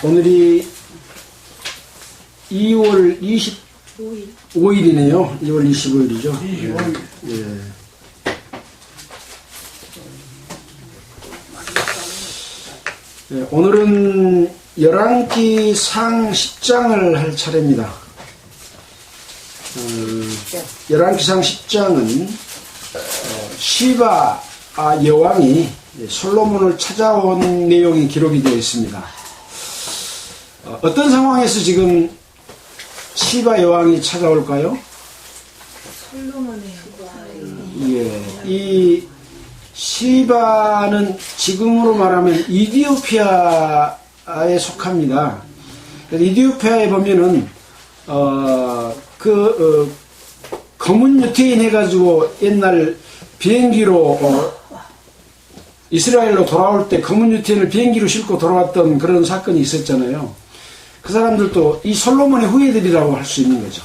오늘이 2월 25일이네요. 2월 25일이죠. 예. 예, 오늘은 열왕기상 10장을 할 차례입니다. 열왕기상 10장은 시바 여왕이 솔로몬을 찾아온 내용이 기록이 되어 있습니다. 어떤 상황에서 지금 시바 여왕이 찾아올까요? 솔로몬의 예, 이 시바는 지금으로 말하면 이디오피아에 속합니다. 이디오피아에 보면은 검은 유태인 해가지고 옛날 비행기로 이스라엘로 돌아올 때 검은 유태인을 비행기로 싣고 돌아왔던 그런 사건이 있었잖아요. 그 사람들도 이 솔로몬의 후예들이라고 할 수 있는 거죠.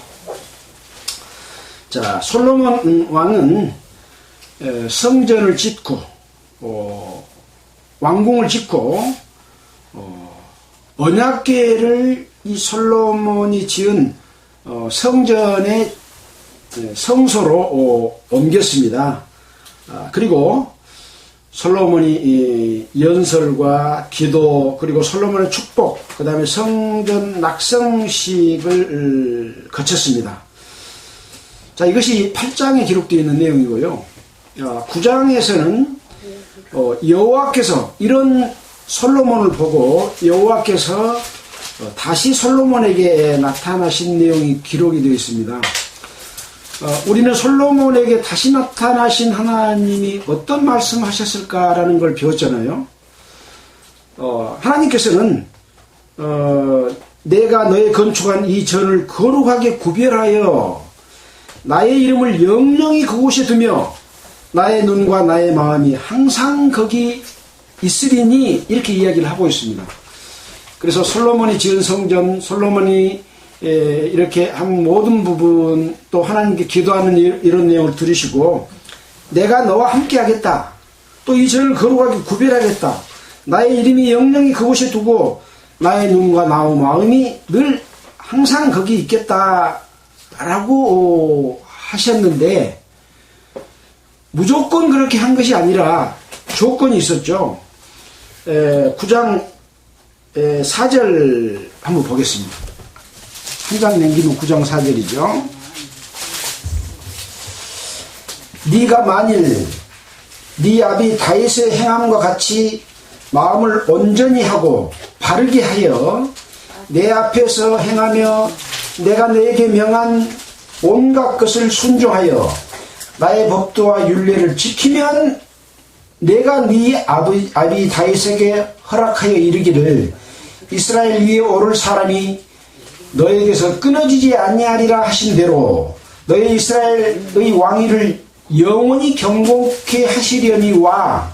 자, 솔로몬 왕은 성전을 짓고 왕궁을 짓고 언약궤를 이 솔로몬이 지은 성전의 성소로 옮겼습니다. 그리고 솔로몬이 연설과 기도 그리고 솔로몬의 축복 그 다음에 성전 낙성식을 거쳤습니다. 자, 이것이 8장에 기록되어 있는 내용이고요. 9장에서는 여호와께서 이런 솔로몬을 보고 여호와께서 다시 솔로몬에게 나타나신 내용이 기록이 되어 있습니다. 우리는 솔로몬에게 다시 나타나신 하나님이 어떤 말씀하셨을까라는 걸 배웠잖아요. 하나님께서는 내가 너의 건축한 이 전을 거룩하게 구별하여 나의 이름을 영영히 그곳에 두며 나의 눈과 나의 마음이 항상 거기 있으리니 이렇게 이야기를 하고 있습니다. 그래서 솔로몬이 지은 성전, 솔로몬이 이렇게 한 모든 부분 또 하나님께 기도하는 이런 내용을 들으시고 내가 너와 함께 하겠다. 또 이 전을 거룩하게 구별하겠다. 나의 이름이 영영히 그곳에 두고 나의 눈과 나의 마음이 늘 항상 거기 있겠다 라고 하셨는데 무조건 그렇게 한 것이 아니라 조건이 있었죠. 9장 4절 한번 보겠습니다. 한 장 남기면 9장 4절이죠. 네가 만일 네 아비 다윗의 행함과 같이 마음을 온전히 하고 바르게 하여 내 앞에서 행하며 내가 너에게 명한 온갖 것을 순종하여 나의 법도와 율례를 지키면 내가 네 아비 다윗에게 허락하여 이르기를 이스라엘 위에 오를 사람이 너에게서 끊어지지 아니하리라 하신 대로 너의 이스라엘의 왕위를 영원히 경고케 하시려니와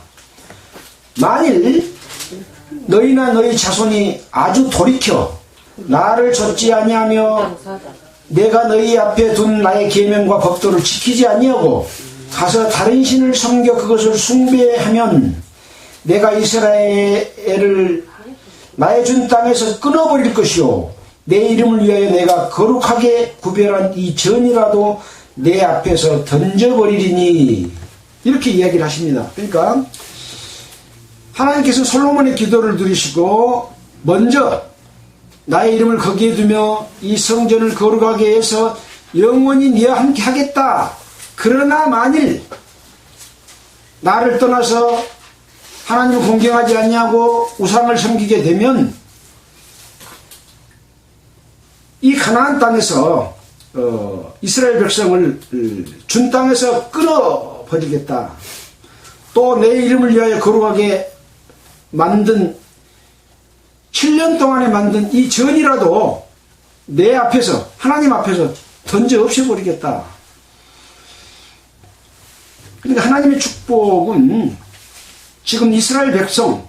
만일 너희나 너희 자손이 아주 돌이켜 나를 좇지 아니하며 내가 너희 앞에 둔 나의 계명과 법도를 지키지 아니하고 가서 다른 신을 섬겨 그것을 숭배하면 내가 이스라엘을 나의 준 땅에서 끊어버릴 것이요 내 이름을 위하여 내가 거룩하게 구별한 이 전이라도 내 앞에서 던져버리리니 이렇게 이야기를 하십니다. 그러니까 하나님께서 솔로몬의 기도를 들으시고 먼저 나의 이름을 거기에 두며 이 성전을 거룩하게 해서 영원히 네와 함께 하겠다. 그러나 만일 나를 떠나서 하나님을 공경하지 않냐고 우상을 섬기게 되면 이 가나안 땅에서 이스라엘 백성을 준 땅에서 끊어버리겠다. 또 내 이름을 위하여 거룩하게 만든 7년 동안에 만든 이 전이라도 내 앞에서 하나님 앞에서 던져 없애버리겠다. 그러니까 하나님의 축복은 지금 이스라엘 백성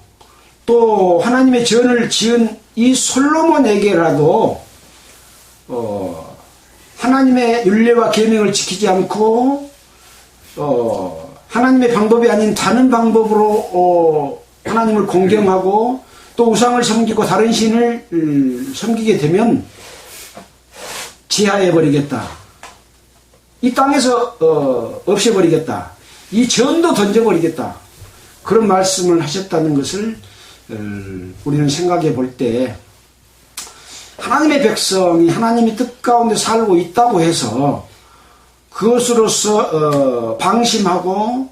또 하나님의 전을 지은 이 솔로몬에게라도 하나님의 율례와 계명을 지키지 않고 하나님의 방법이 아닌 다른 방법으로 하나님을 공경하고 또 우상을 섬기고 다른 신을 섬기게 되면 지하해버리겠다. 이 땅에서 없애버리겠다. 이 전도 던져버리겠다. 그런 말씀을 하셨다는 것을 우리는 생각해 볼 때 하나님의 백성이 하나님의 뜻 가운데 살고 있다고 해서 그것으로서 방심하고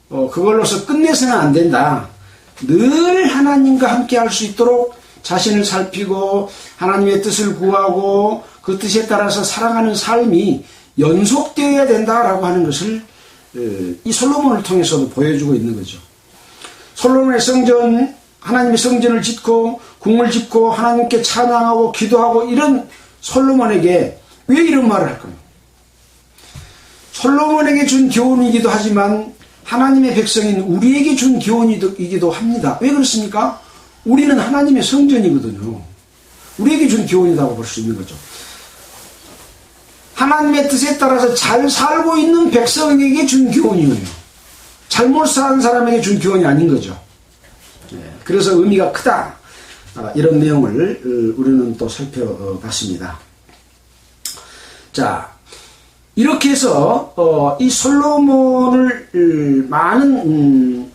그걸로서 끝내서는 안 된다. 늘 하나님과 함께 할 수 있도록 자신을 살피고 하나님의 뜻을 구하고 그 뜻에 따라서 살아가는 삶이 연속되어야 된다라고 하는 것을 이 솔로몬을 통해서도 보여주고 있는 거죠. 솔로몬의 성전, 하나님의 성전을 짓고 궁을 짓고 하나님께 찬양하고 기도하고 이런 솔로몬에게 왜 이런 말을 할까요? 솔로몬에게 준 교훈이기도 하지만 하나님의 백성인 우리에게 준 교훈이기도 합니다. 왜 그렇습니까? 우리는 하나님의 성전이거든요. 우리에게 준 교훈이라고 볼 수 있는 거죠. 하나님의 뜻에 따라서 잘 살고 있는 백성에게 준 교훈이에요. 잘못 사는 사람에게 준 교훈이 아닌 거죠. 그래서 의미가 크다. 이런 내용을 우리는 또 살펴봤습니다. 자, 이렇게 해서 이 솔로몬을 많은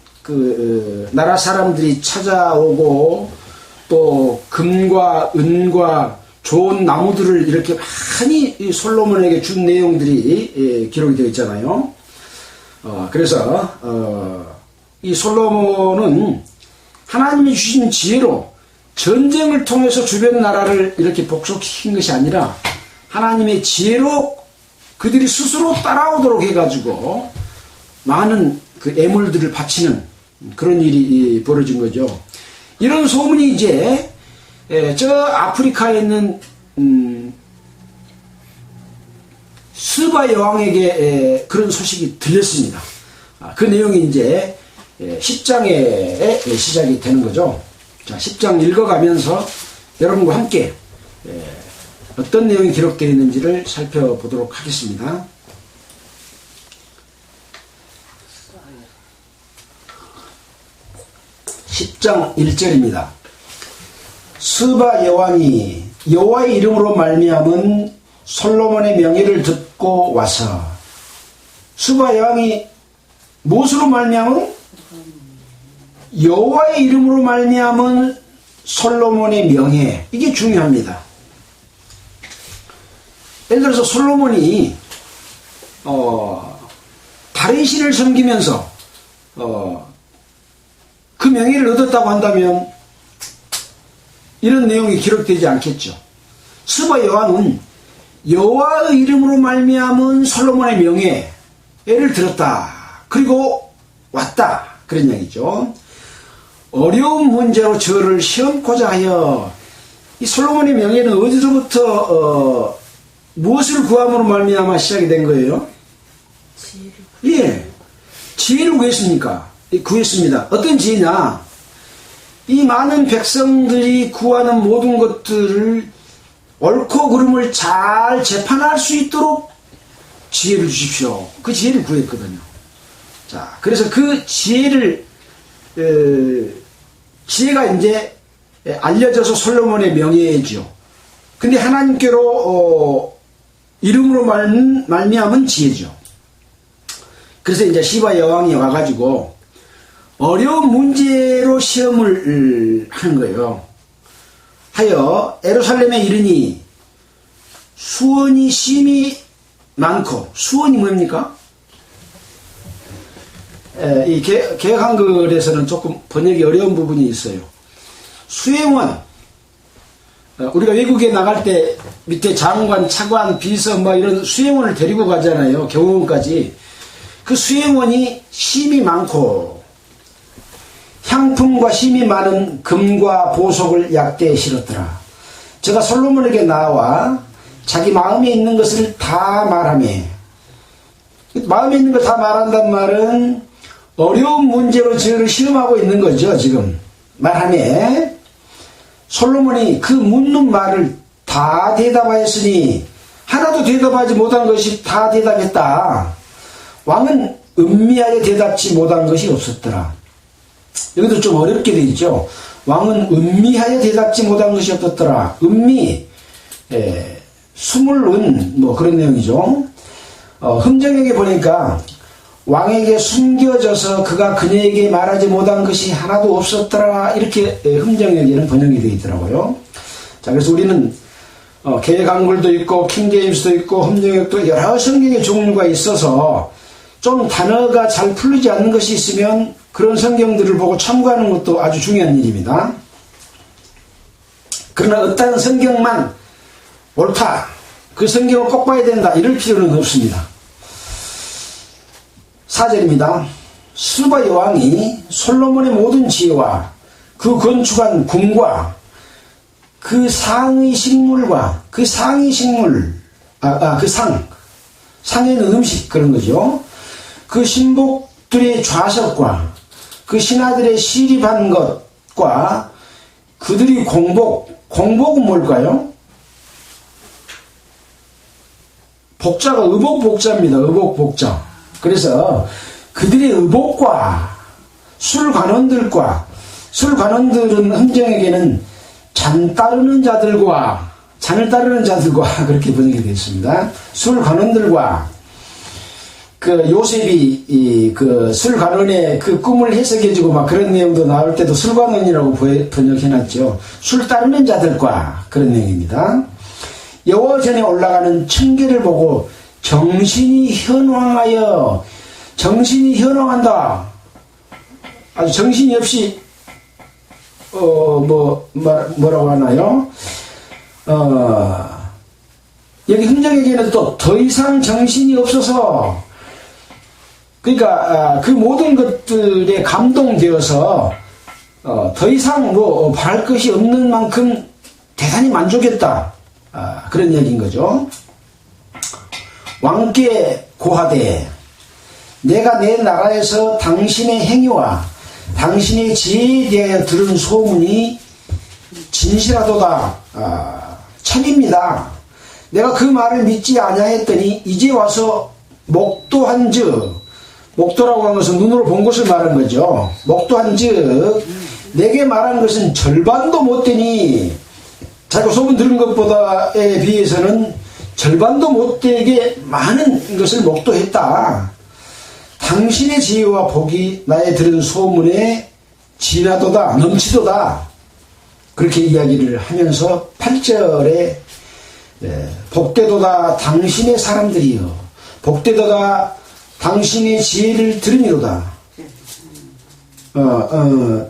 나라 사람들이 찾아오고 또 금과 은과 좋은 나무들을 이렇게 많이 이 솔로몬에게 준 내용들이 기록이 되어 있잖아요. 그래서 이 솔로몬은 하나님이 주신 지혜로 전쟁을 통해서 주변 나라를 이렇게 복속시킨 것이 아니라 하나님의 지혜로 그들이 스스로 따라오도록 해가지고 많은 그 애물들을 바치는 그런 일이 벌어진 거죠. 이런 소문이 이제 저 아프리카에 있는 스바 여왕에게 그런 소식이 들렸습니다. 그 내용이 이제 10장에 시작이 되는 거죠. 자, 10장 읽어가면서 여러분과 함께 어떤 내용이 기록되어 있는지를 살펴보도록 하겠습니다. (10장 1절입니다) 스바 여왕이 여호와의 이름으로 말미암은 솔로몬의 명예를 듣고 와서. 스바 여왕이 무엇으로 말미암은? 여호와의 이름으로 말미암은 솔로몬의 명예. 이게 중요합니다. 예를 들어서 솔로몬이 다른 신을 섬기면서 그 명예를 얻었다고 한다면 이런 내용이 기록되지 않겠죠. 스바 여왕은 여호와의 이름으로 말미암은 솔로몬의 명예를 들었다. 그리고 왔다. 그런 얘기죠. 어려운 문제로 저를 시험코자 하여. 이 솔로몬의 명예는 어디서부터 무엇을 구함으로 말미암아 시작이 된 거예요? 지혜를. 예, 지혜를 구했습니까? 구했습니다. 어떤 지혜냐? 이 많은 백성들이 구하는 모든 것들을 옳고 그름을 잘 재판할 수 있도록 지혜를 주십시오. 그 지혜를 구했거든요. 자, 그래서 그 지혜를 지혜가 이제 알려져서 솔로몬의 명예죠. 근데 하나님께로 이름으로 말미암은 지혜죠. 그래서 이제 시바 여왕이 와가지고 어려운 문제로 시험을 하는 거예요. 하여 예루살렘에 이르니 수원이 심히 많고. 수원이 뭡니까? 이 개역 한글에서는 조금 번역이 어려운 부분이 있어요. 수행원, 우리가 외국에 나갈 때 밑에 장관, 차관, 비서 뭐 이런 수행원을 데리고 가잖아요. 경호원까지. 그 수행원이 심이 많고 향품과 심이 많은 금과 보석을 약대에 실었더라. 제가 솔로몬에게 나와 자기 마음에 있는 것을 다 말하며. 마음에 있는 걸 다 말한단 말은 어려운 문제로 저를 시험하고 있는 거죠. 지금 말하며 솔로몬이 그 묻는 말을 다 대답하였으니 하나도 대답하지 못한 것이 다 대답했다. 왕은 음미하여 대답지 못한 것이 없었더라. 여기도 좀 어렵게 되어 있죠. 왕은 음미하여 대답지 못한 것이 없었더라. 음미, 숨을 뭐 그런 내용이죠. 흠정에게 보니까 왕에게 숨겨져서 그가 그녀에게 말하지 못한 것이 하나도 없었더라. 이렇게 흠정에게는 번역이 되어 있더라고요. 자, 그래서 우리는 개강굴도 있고 킹제임스도 있고 흠정역도 여러 성경의 종류가 있어서 좀 단어가 잘 풀리지 않는 것이 있으면 그런 성경들을 보고 참고하는 것도 아주 중요한 일입니다. 그러나 어떤 성경만 옳다, 그 성경을 꼭 봐야 된다, 이럴 필요는 없습니다. 4절입니다. 스바 여왕이 솔로몬의 모든 지혜와 그 건축한 궁과 그 상의 식물과 그 상의 식물, 상에는 음식, 그런 거죠. 그 신복들의 좌석과 그 신하들의 시립한 것과 그들이 공복은 뭘까요? 복자가 의복복자입니다. 의복복자. 그래서 그들의 의복과 술관원들은 흠정에게는 잔을 따르는 자들과 그렇게 번역이 되어 있습니다. 술관원들과 그 요셉이 그 술관원의 그 꿈을 해석해주고 막 그런 내용도 나올 때도 술관원이라고 번역해놨죠. 술 따르는 자들과 그런 내용입니다. 여호와 전에 올라가는 청계를 보고 정신이 현황한다. 아주 정신이 없이 뭐라고 하나요? 여기 흠정에게는 또 더 이상 정신이 없어서, 그러니까 그 모든 것들에 감동되어서 더 이상 바랄 것이 없는 만큼 대단히 만족했다. 그런 얘기인 거죠. 왕께 고하되 내가 내 나라에서 당신의 행위와 당신의 지혜에 대하여 들은 소문이 진실하도다. 참입니다. 내가 그 말을 믿지 아니하였더니 이제 와서 목도한즉, 목도라고 하는 것은 눈으로 본 것을 말한 거죠. 목도한즉 내게 말한 것은 절반도 못되니, 자기가 소문 들은 것보다에 비해서는 절반도 못되게 많은 것을 목도했다. 당신의 지혜와 복이 나의 들은 소문에 진하도다, 넘치도다. 그렇게 이야기를 하면서 8절에 복되도다 당신의 사람들이여, 복되도다 당신의 지혜를 들음이로다.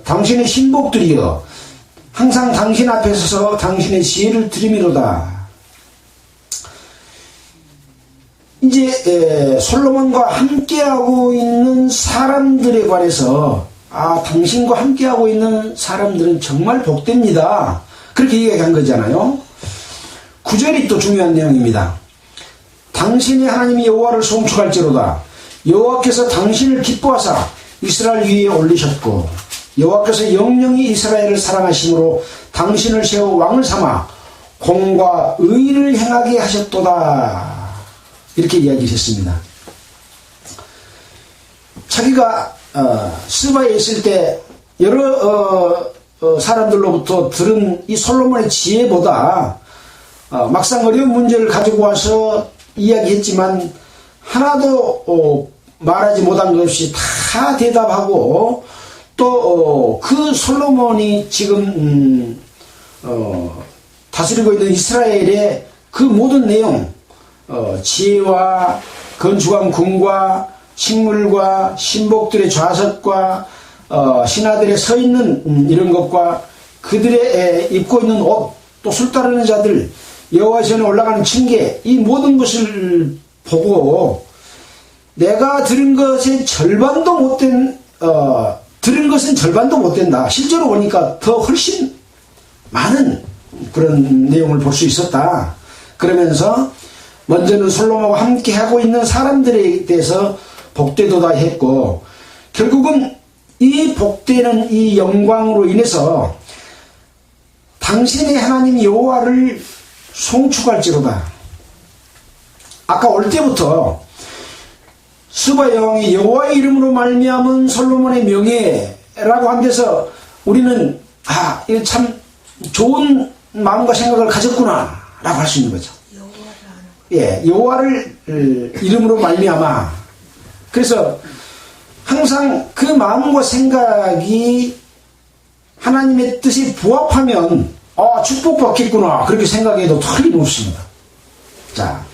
당신의 신복들이여, 항상 당신 앞에 서서 당신의 지혜를 들음이로다. 이제 솔로몬과 함께하고 있는 사람들에 관해서 당신과 함께하고 있는 사람들은 정말 복됩니다. 그렇게 이야기한 거잖아요. 9절이 또 중요한 내용입니다. 당신의 하나님이 여호와를 송축할지로다. 여호와께서 당신을 기뻐하사 이스라엘 위에 올리셨고 여호와께서 영영이 이스라엘을 사랑하심으로 당신을 세워 왕을 삼아 공과 의를 행하게 하셨도다. 이렇게 이야기했습니다. 자기가 스바에 있을 때 여러 사람들로부터 들은 이 솔로몬의 지혜보다 막상 어려운 문제를 가지고 와서 이야기했지만 하나도 말하지 못한 것 없이 다 대답하고 또 그 솔로몬이 지금 다스리고 있는 이스라엘의 그 모든 내용, 지혜와 건축한 궁과 식물과 신복들의 좌석과 신하들의 서 있는 이런 것과 그들의 입고 있는 옷, 또 술 따르는 자들, 여호와 전에 올라가는 층계, 이 모든 것을 보고 내가 들은 것의 절반도 못된 들은 것은 절반도 못된다. 실제로 보니까 더 훨씬 많은 그런 내용을 볼 수 있었다. 그러면서 먼저는 솔로몬과 함께 하고 있는 사람들에 대해서 복되도다 했고, 결국은 이 복되는 이 영광으로 인해서 당신의 하나님 여호와를 송축할지로다. 아까 올 때부터 스바 여왕이 여호와의 이름으로 말미암은 솔로몬의 명예에 라고 한 데서 우리는 이거 참 좋은 마음과 생각을 가졌구나 라고 할 수 있는 거죠. 예, 여호와를 이름으로 말미암아. 그래서 항상 그 마음과 생각이 하나님의 뜻이 부합하면 축복받겠구나 그렇게 생각해도 틀림없습니다. 자,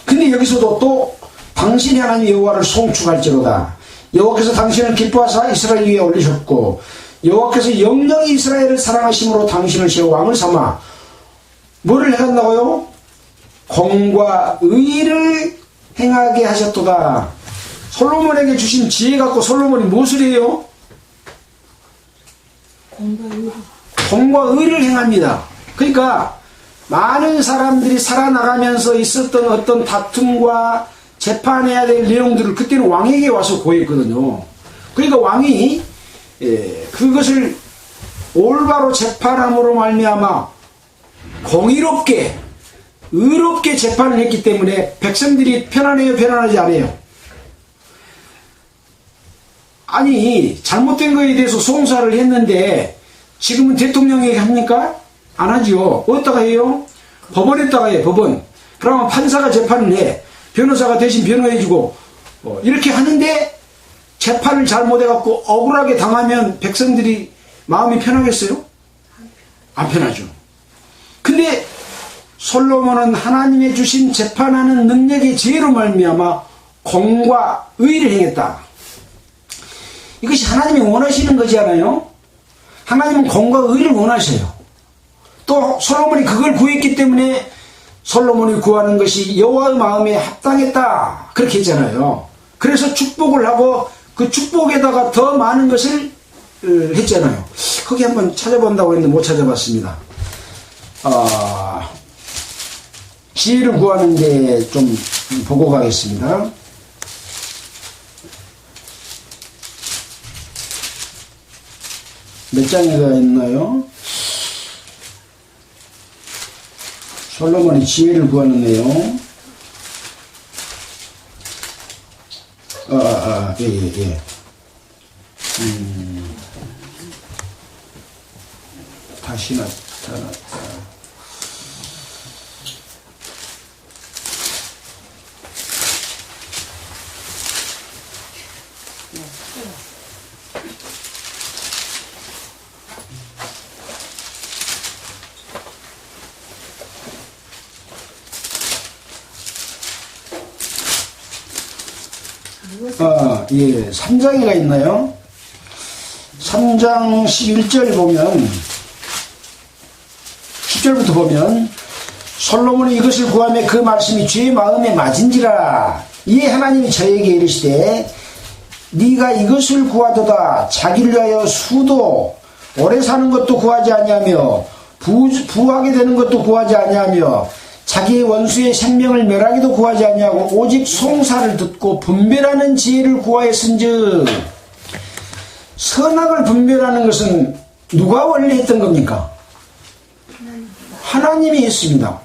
근데 여기서도 또 당신이 하나님 여호와를 송축할지로다. 여호와께서 당신을 기뻐하사 이스라엘 위에 올리셨고 여호와께서 영영이 이스라엘을 사랑하심으로 당신을 세워 왕을 삼아 뭐를 해간다고요? 공과 의를 행하게 하셨도다. 솔로몬에게 주신 지혜 갖고 솔로몬이 무엇을 해요? 공과 의를 행합니다. 그러니까 많은 사람들이 살아나가면서 있었던 어떤 다툼과 재판해야 될 내용들을 그때는 왕에게 와서 고했거든요. 그러니까 왕이 그것을 올바로 재판함으로 말미암아 공의롭게 의롭게 재판을 했기 때문에 백성들이 편안해요, 편안하지 않아요? 아니, 잘못된 거에 대해서 송사를 했는데 지금은 대통령에게 합니까? 안 하죠. 어디다가 해요? 법원에다가 해요, 법원. 그러면 판사가 재판을 해. 변호사가 대신 변호해주고 이렇게 하는데 재판을 잘못해갖고 억울하게 당하면 백성들이 마음이 편하겠어요? 안 편하죠. 근데 솔로몬은 하나님의 주신 재판하는 능력의 지혜로 말미암아 공과 의를 행했다. 이것이 하나님이 원하시는 거지 않아요? 하나님은 공과 의를 원하셔요. 또 솔로몬이 그걸 구했기 때문에 솔로몬이 구하는 것이 여호와의 마음에 합당했다 그렇게 했잖아요. 그래서 축복을 하고 그 축복에다가 더 많은 것을 했잖아요. 거기 한번 찾아본다고 했는데 못 찾아봤습니다. 지혜를 구하는데 좀 보고 가겠습니다. 몇 장이가 있나요? 솔로몬이 지혜를 구하는 내용. 예. 다시 나타났다. 예, 3장이가 있나요? 3장 11절 보면 10절부터 보면 솔로몬이 이것을 구하며 그 말씀이 주의 마음에 맞은지라. 이에 하나님이 저에게 이르시되 네가 이것을 구하도다. 자기를 위하여 수도 오래 사는 것도 구하지 아니하며 부하게 되는 것도 구하지 아니하며 자기의 원수의 생명을 멸하기도 구하지 아니하고 오직 송사를 듣고 분별하는 지혜를 구하였은즉. 선악을 분별하는 것은 누가 원래 했던 겁니까? 하나님이 했습니다.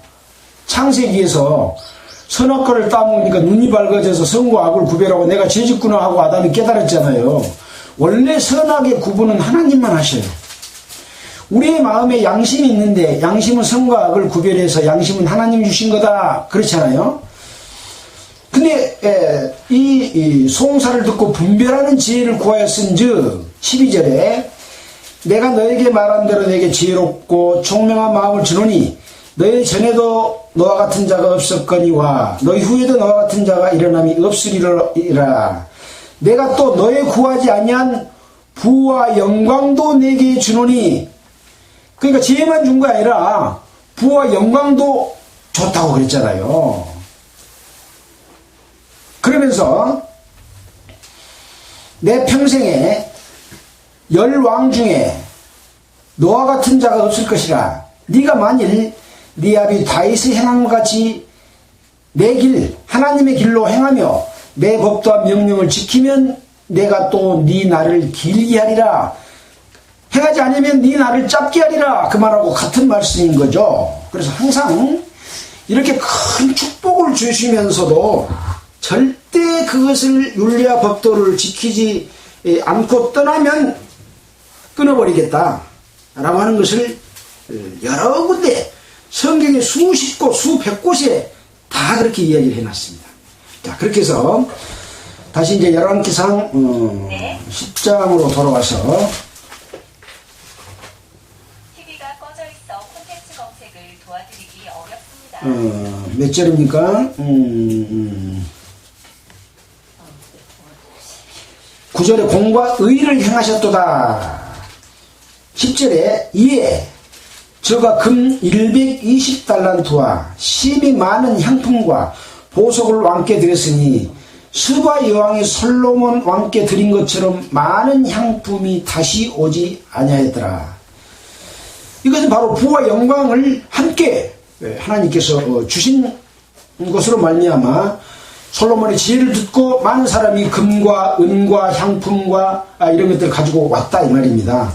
창세기에서 선악과를 따먹으니까 눈이 밝아져서 선과 악을 구별하고 내가 죄짓구나 하고 아담이 깨달았잖아요. 원래 선악의 구분은 하나님만 하셔요. 우리의 마음에 양심이 있는데 양심은 선과 악을 구별해서 양심은 하나님이 주신 거다 그렇잖아요. 근데 이 송사를 듣고 분별하는 지혜를 구하였은즉 12절에 내가 너에게 말한 대로 내게 지혜롭고 총명한 마음을 주노니 너희 전에도 너와 같은 자가 없었거니와 너희 후에도 너와 같은 자가 일어남이 없으리라. 내가 또 너의 구하지 아니한 부와 영광도 내게 주노니. 그러니까 지혜만 준 거 아니라 부와 영광도 좋다고 그랬잖아요. 그러면서 내 평생에 10왕 중에 너와 같은 자가 없을 것이라. 네가 만일 네 아비 다윗의 행함과 같이 내 길 하나님의 길로 행하며 내 법도와 명령을 지키면 내가 또 네 날을 길게 하리라. 행하지 않으면 네 날을 짧게 하리라. 그 말하고 같은 말씀인 거죠. 그래서 항상 이렇게 큰 축복을 주시면서도 절대 그것을 윤리와 법도를 지키지 않고 떠나면 끊어버리겠다 라고 하는 것을 여러 군데 성경의 수십 곳 수백 곳에 다 그렇게 이야기를 해놨습니다. 자, 그렇게 해서 다시 이제 열왕기상 10장으로 돌아와서 TV가 꺼져 있어 콘텐츠 검색을 도와드리기 어렵습니다. 몇 절입니까? 9절에 공과 의를 행하셨도다. 10절에 이에 저가 금 120달란트와 심히 많은 향품과 보석을 왕께 드렸으니 스바 여왕이 솔로몬 왕께 드린 것처럼 많은 향품이 다시 오지 아니하였더라. 이것은 바로 부와 영광을 함께 하나님께서 주신 것으로 말미암아 솔로몬의 지혜를 듣고 많은 사람이 금과 은과 향품과 이런 것들을 가지고 왔다 이 말입니다.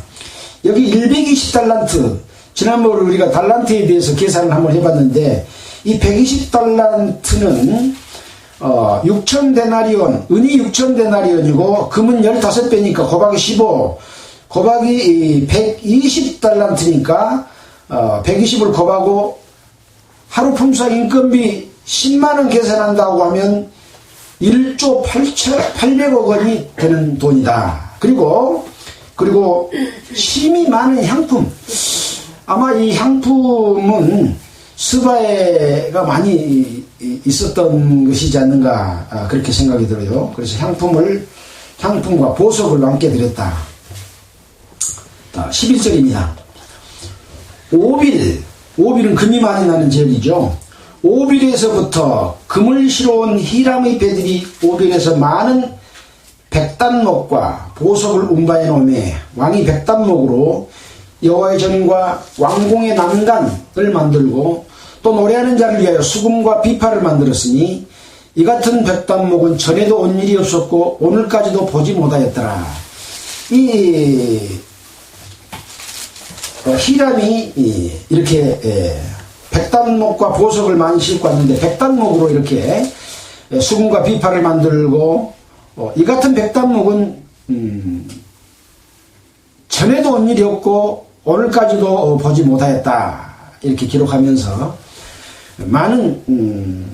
여기 120달란트, 지난번에 우리가 달란트에 대해서 계산을 한번 해봤는데 이 120달란트는 6,000데나리온, 은이 6,000데나리온이고 금은 15배니까 곱하기 15, 곱하기 120달란트니까 120을 곱하고 하루 품삯 인건비 10만원 계산한다고 하면 1조 800억 원이 되는 돈이다. 그리고 심이 많은 향품, 아마 이 향품은 스바에가 많이 있었던 것이지 않는가 그렇게 생각이 들어요. 그래서 향품과 보석을 왕께 드렸다. 11절입니다. 오빌은 금이 많이 나는 지역이죠. 오빌에서부터 금을 실어온 히람의 배들이 오빌에서 많은 백단목과 보석을 운바해 놓으매 왕이 백단목으로 여호와의 전과 왕궁의 난간을 만들고 또 노래하는 자를 위하여 수금과 비파를 만들었으니 이 같은 백단목은 전에도 온 일이 없었고 오늘까지도 보지 못하였더라. 이 히람이 이렇게 백단목과 보석을 많이 싣고 왔는데 백단목으로 이렇게 수금과 비파를 만들고 이 같은 백단목은 전에도 온 일이 없고 오늘까지도 보지 못하였다 이렇게 기록하면서 많은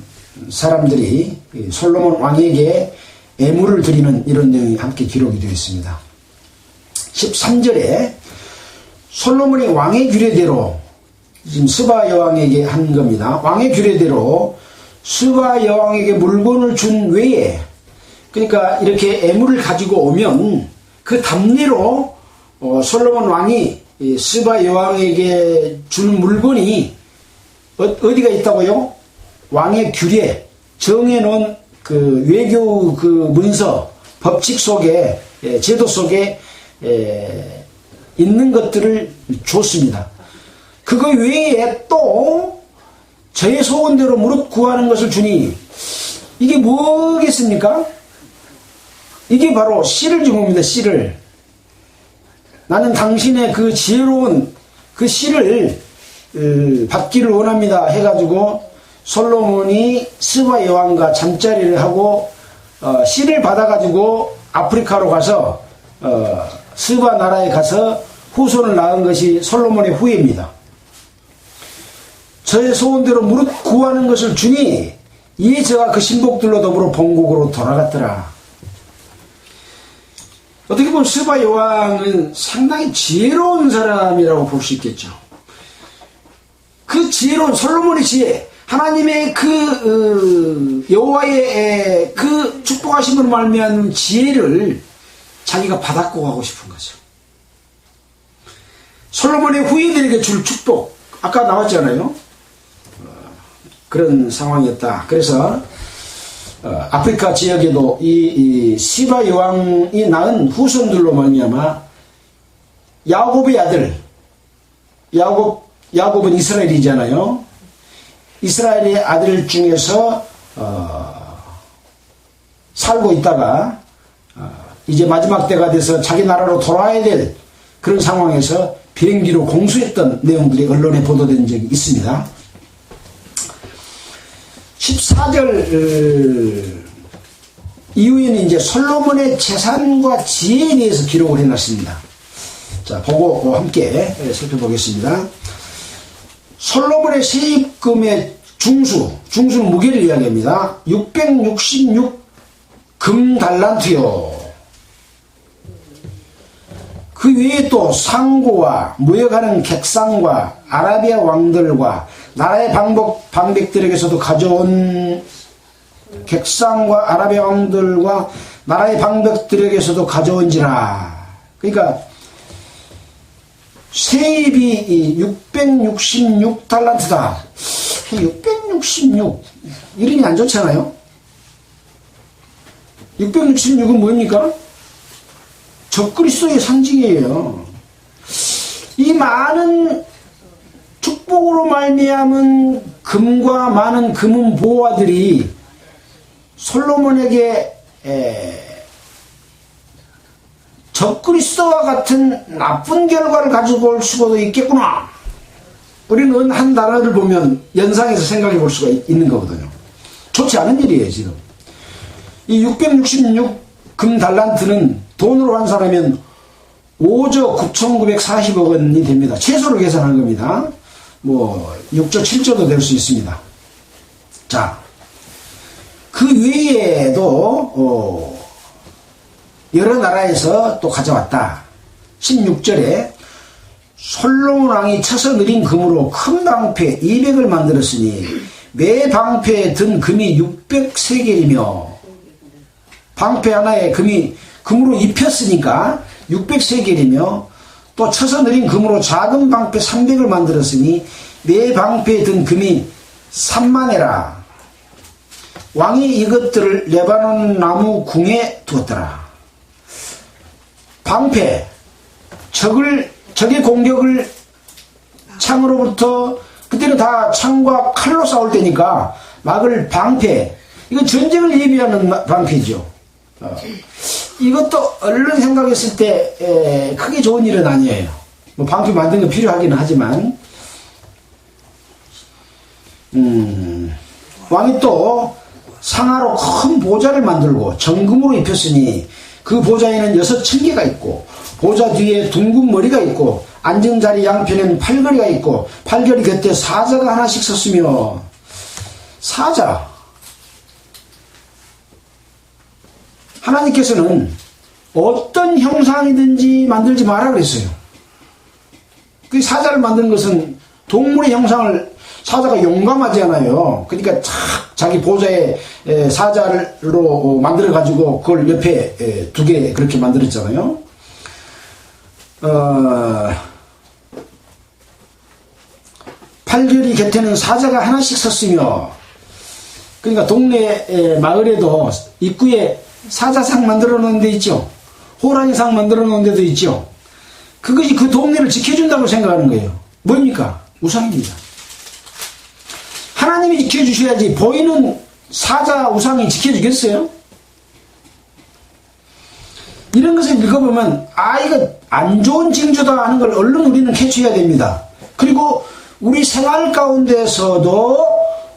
사람들이 솔로몬 왕에게 애물을 드리는 이런 내용이 함께 기록이 되어 있습니다. 13절에 솔로몬이 왕의 규례대로 지금 스바 여왕에게 한 겁니다. 왕의 규례대로 스바 여왕에게 물건을 준 외에, 그러니까 이렇게 애물을 가지고 오면 그 답례로 솔로몬 왕이 스바 여왕에게 준 물건이 어디가 있다고요? 왕의 규례, 정해놓은 그 외교 그 문서, 법칙 속에, 제도 속에 있는 것들을 줬습니다. 그거 외에 또 저의 소원대로 무릇 구하는 것을 주니 이게 뭐겠습니까? 이게 바로 씨를 준 겁니다. 씨를. 나는 당신의 그 지혜로운 그 씨를 받기를 원합니다 해가지고 솔로몬이 스바 여왕과 잠자리를 하고 씨를 받아가지고 아프리카로 가서 스바 나라에 가서 후손을 낳은 것이 솔로몬의 후예입니다. 저의 소원대로 무릇 구하는 것을 주니 이에 저가 그 신복들로 더불어 본국으로 돌아갔더라. 어떻게 보면 스바 여왕은 상당히 지혜로운 사람이라고 볼 수 있겠죠. 그 지혜로운 솔로몬의 지혜, 하나님의 그 여호와의 그 축복하심으로 말미암은 지혜를 자기가 받았고 가고 싶은 거죠. 솔로몬의 후예들에게 줄 축복, 아까 나왔잖아요. 그런 상황이었다. 그래서 아프리카 지역에도 이 시바 여왕이 낳은 후손들로 말미암아 야곱의 아들, 야곱은 이스라엘이잖아요. 이스라엘의 아들 중에서 살고 있다가 이제 마지막 때가 돼서 자기 나라로 돌아와야 될 그런 상황에서 비행기로 공수했던 내용들이 언론에 보도된 적이 있습니다. 14절 이후에는 이제 솔로몬의 재산과 지혜에 대해서 기록을 해놨습니다. 자, 보고 함께 살펴보겠습니다. 솔로몬의 세입금의 중수는 무게를 이야기합니다. 666 금달란트요. 그 외에 또 상고와 무역하는 객상과 아라비아 왕들과 나라의 방백들에게서도 가져온 객상과 아라비아 왕들과 나라의 방백들에게서도 가져온지라. 그러니까 세입이 666달란트다. 666 이름이 안 좋잖아요. 666은 뭡니까? 적그리스도의 상징이에요. 이 많은 축복으로 말미암은 금과 많은 금은 보화들이 솔로몬에게 적그리스도와 같은 나쁜 결과를 가지고 올 수도 있겠구나. 우리는 한 단어를 보면 연상해서 생각해 볼 수가 있는 거거든요. 좋지 않은 일이에요, 지금. 이 666 금달란트는 돈으로 환산하면 5조 9,940억 원이 됩니다. 최소로 계산한 겁니다. 뭐 6조 7조도 될 수 있습니다. 자, 그 외에도 여러 나라에서 또 가져왔다. 16절에 솔로몬 왕이 쳐서 느린 금으로 큰 방패 200을 만들었으니 매 방패에 든 금이 600세겔이며 방패 하나에 금으로 입혔으니까 600세겔이며 또 쳐서 느린 금으로 작은 방패 300을 만들었으니 매 방패에 든 금이 3만에라. 왕이 이것들을 레바논 나무 궁에 두었더라. 방패, 적의 공격을 창으로부터, 그때는 다 창과 칼로 싸울 때니까 막을 방패, 이건 전쟁을 예비하는 방패죠. 이것도 얼른 생각했을 때 크게 좋은 일은 아니에요. 뭐 방패 만드는 거 필요하기는 하지만 왕이 또 상하로 큰 보좌를 만들고 정금으로 입혔으니 그 보좌에는 6층계가 있고 보좌 뒤에 둥근 머리가 있고 앉은 자리 양편에는 팔걸이가 있고 팔걸이 곁에 사자가 하나씩 섰으며. 사자, 하나님께서는 어떤 형상이든지 만들지 마라 그랬어요. 그 사자를 만드는 것은 동물의 형상을, 사자가 용감하잖아요. 그러니까 자기 보좌에 사자로 만들어 가지고 그걸 옆에 2개 그렇게 만들었잖아요. 팔걸이 곁에는 사자가 하나씩 섰으며, 그러니까 동네 마을에도 입구에 사자상 만들어 놓은 데 있죠. 호랑이상 만들어 놓은 데도 있죠. 그것이 그 동네를 지켜준다고 생각하는 거예요. 뭡니까? 우상입니다. 하나님이 지켜주셔야지 보이는 사자 우상이 지켜주겠어요? 이런 것을 읽어보면 이거 안 좋은 징조다 하는 걸 얼른 우리는 캐치해야 됩니다. 그리고 우리 생활 가운데서도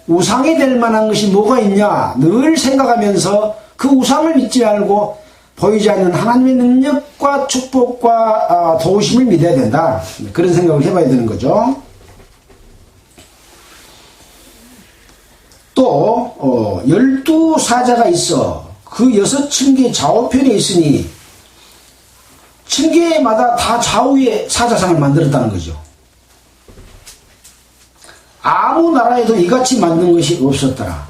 우상이 될 만한 것이 뭐가 있냐 늘 생각하면서 그 우상을 믿지 말고 보이지 않는 하나님의 능력과 축복과 도우심을 믿어야 된다. 그런 생각을 해봐야 되는 거죠. 또 12사자가 있어 그 6층계 좌우편에 있으니 층계마다 다 좌우에 사자상을 만들었다는 거죠. 아무 나라에도 이같이 만든 것이 없었더라.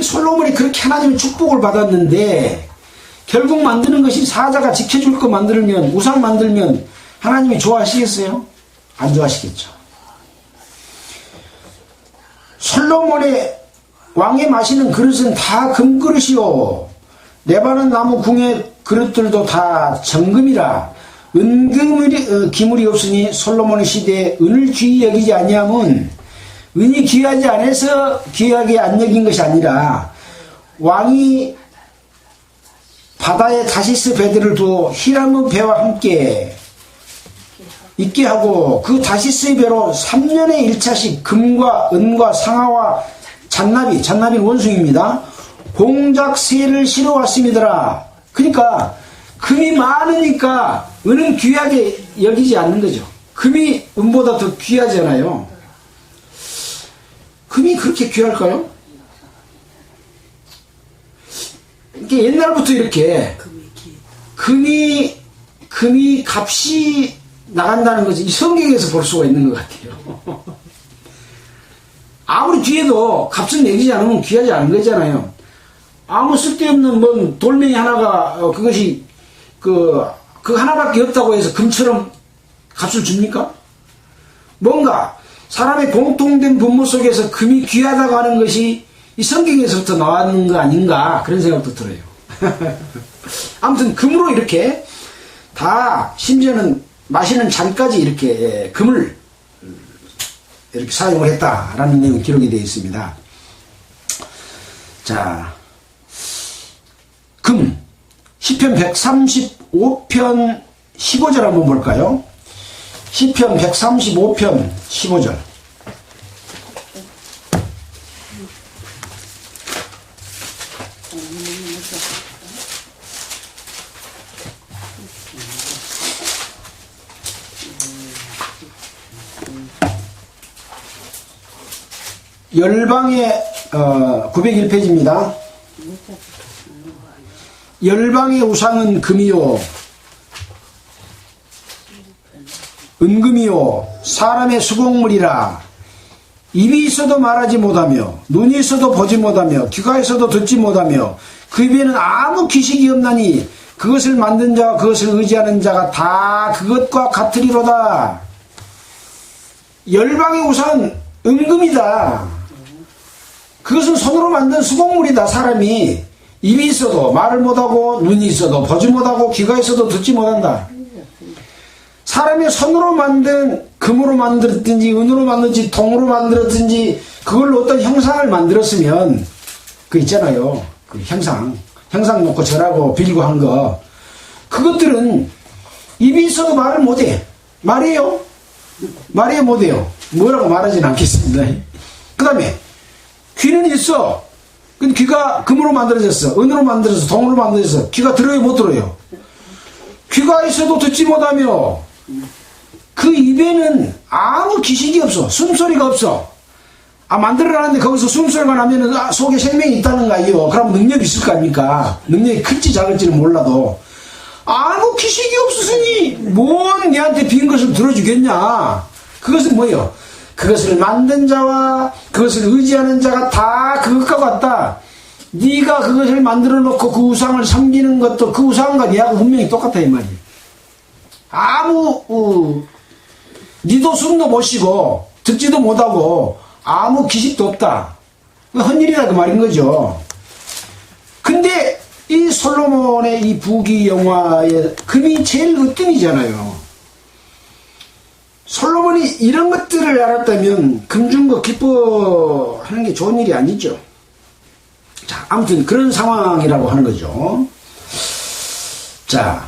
솔로몬이 그렇게 하나님의 축복을 받았는데 결국 만드는 것이 사자가 지켜줄 거 만들면, 우상 만들면 하나님이 좋아하시겠어요? 안 좋아하시겠죠. 솔로몬의 왕이 마시는 그릇은 다 금그릇이요 레바논 나무 궁의 그릇들도 다 정금이라. 기물이 없으니 솔로몬의 시대에 은을 귀히 여기지 아니함은 은이 귀하지 않아서 귀하게 안 여긴 것이 아니라 왕이 바다에 다시스 배들을 두어 히람의 배와 함께 있게 하고 그 다시스의 배로 3년에 1차씩 금과 은과 상아와 잔나비는 원숭이입니다. 공작새를 실어왔음이더라. 그러니까 금이 많으니까 은은 귀하게 여기지 않는 거죠. 금이 은보다 더 귀하잖아요. 금이 그렇게 귀할까요? 이게 옛날부터 이렇게 금이 값이 나간다는 것이 이 성경에서 볼 수가 있는 것 같아요. 아무리 귀해도 값을 매기지 않으면 귀하지 않은 거잖아요. 아무 쓸데없는 뭔 돌멩이 하나가 그것이 그 하나밖에 없다고 해서 금처럼 값을 줍니까? 뭔가 사람의 공통된 분모 속에서 금이 귀하다고 하는 것이 이 성경에서부터 나왔는 거 아닌가 그런 생각도 들어요. 아무튼 금으로 이렇게 다 심지어는 마시는 잔까지 이렇게 금을 이렇게 사용을 했다라는 내용이 기록이 되어 있습니다. 자, 금 시편 135편 15절 한번 볼까요? 시편 135편 15절. 열방의 901페이지입니다. 열방의 우상은 금이요 은금이요 사람의 수공물이라. 입이 있어도 말하지 못하며 눈이 있어도 보지 못하며 귀가 있어도 듣지 못하며 그 입에는 아무 기식이 없나니 그것을 만든 자와 그것을 의지하는 자가 다 그것과 같으리로다. 열방의 우상은 은금이다. 그것은 손으로 만든 수공물이다. 사람이 입이 있어도 말을 못하고 눈이 있어도 보지 못하고 귀가 있어도 듣지 못한다. 사람이 손으로 만든 금으로 만들었든지 은으로 만들든지 동으로 만들었든지 그걸로 어떤 형상을 만들었으면 그 있잖아요. 그 형상 놓고 절하고 빌고 한 거 그것들은 입이 있어도 말을 못해. 말해요? 말해요 못해요? 뭐라고 말하진 않겠습니다. 그 다음에 귀는 있어. 근데 귀가 금으로 만들어졌어. 은으로 만들어서 동으로 만들어서 귀가 들어요 못 들어요? 귀가 있어도 듣지 못하며 그 입에는 아무 기식이 없어. 숨소리가 없어. 만들어라는데 거기서 숨소리가 나면은 속에 생명이 있다는 거 아니에요. 그럼 능력이 있을 거 아닙니까? 능력이 클지 작을지는 몰라도 아무 기식이 없으니 뭔 얘한테 빈 것을 들어주겠냐. 그것은 뭐예요? 그것을 만든 자와 그것을 의지하는 자가 다 그것과 같다. 네가 그것을 만들어 놓고 그 우상을 섬기는 것도 그 우상과 네하고 분명히 똑같다 이 말이에요. 니도 숨도 못 쉬고 듣지도 못하고 아무 기식도 없다. 헛일이다 그 말인 거죠. 근데 이 솔로몬의 이 부귀영화의 금이 제일 으뜸이잖아요. 솔로몬이 이런 것들을 알았다면 금 준 거 기뻐하는 게 좋은 일이 아니죠. 자, 아무튼 그런 상황이라고 하는 거죠. 자,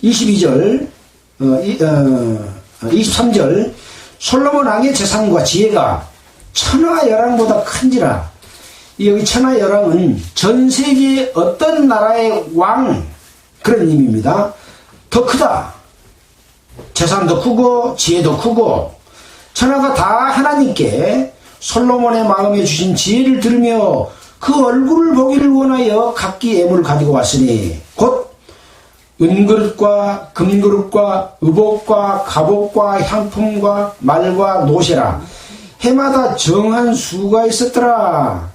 22절, 23절, 솔로몬 왕의 재산과 지혜가 천하열왕보다 큰지라. 여기 천하열왕은 전 세계의 어떤 나라의 왕, 그런 의미입니다. 더 크다. 재산도 크고 지혜도 크고 천하가 다 하나님께 솔로몬의 마음에 주신 지혜를 들으며 그 얼굴을 보기를 원하여 각기 예물을 가지고 왔으니 곧 은그릇과 금그릇과 의복과 갑옷과 향품과 말과 노새라. 해마다 정한 수가 있었더라.